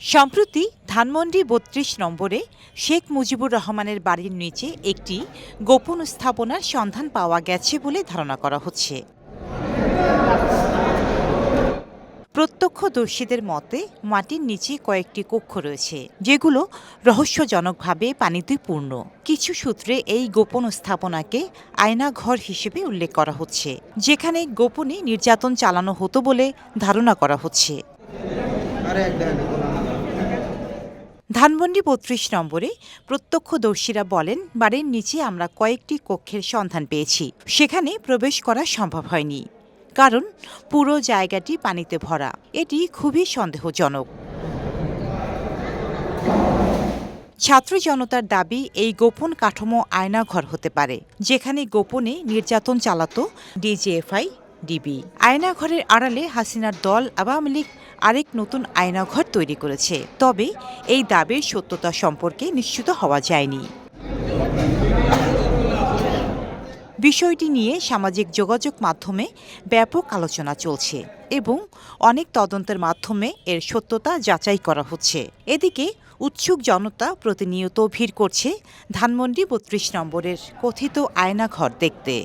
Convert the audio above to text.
সম্প্রতি ধানমন্ডি ৩২ নম্বরে শেখ মুজিবুর রহমানের বাড়ির নিচে একটি গোপন স্থাপনার সন্ধান পাওয়া গেছে বলে ধারণা করা হচ্ছে। প্রত্যক্ষদর্শীদের মতে মাটির নিচে কয়েকটি কক্ষ রয়েছে, যেগুলো রহস্যজনকভাবে পানিতে পূর্ণ। কিছু সূত্রে এই গোপন স্থাপনাকে আয়নাঘর হিসেবে উল্লেখ করা হচ্ছে, যেখানে গোপনে নির্যাতন চালানো হতো বলে ধারণা করা হচ্ছে। ধানমন্ডি ৩২ নম্বরে প্রত্যক্ষদর্শীরা বলেন, বাড়ির নিচে আমরা কয়েকটি কক্ষের সন্ধান পেয়েছি। সেখানে প্রবেশ করা সম্ভব হয়নি, কারণ পুরো জায়গাটি পানিতে ভরা। এটি খুবই সন্দেহজনক। ছাত্র জনতার দাবি, এই গোপন কাঠামো আয়নাঘর হতে পারে, যেখানে গোপনে নির্যাতন চালাতো ডিজিএফআই, ডিবি। আয়নাঘরের আড়ালে হাসিনার দল আওয়ামী লীগ আরেক নতুন আয়নাঘর তৈরি করেছে। তবে এই দাবির সত্যতা সম্পর্কে নিশ্চিত হওয়া যায়নি। বিষয়টি নিয়ে সামাজিক যোগাযোগ মাধ্যমে ব্যাপক আলোচনা চলছে এবং অনেক তদন্তের মাধ্যমে এর সত্যতা যাচাই করা হচ্ছে। এদিকে উৎসুক জনতা প্রতিনিয়ত ভিড় করছে ধানমন্ডি ৩২ নম্বরের কথিত আয়নাঘর দেখতে।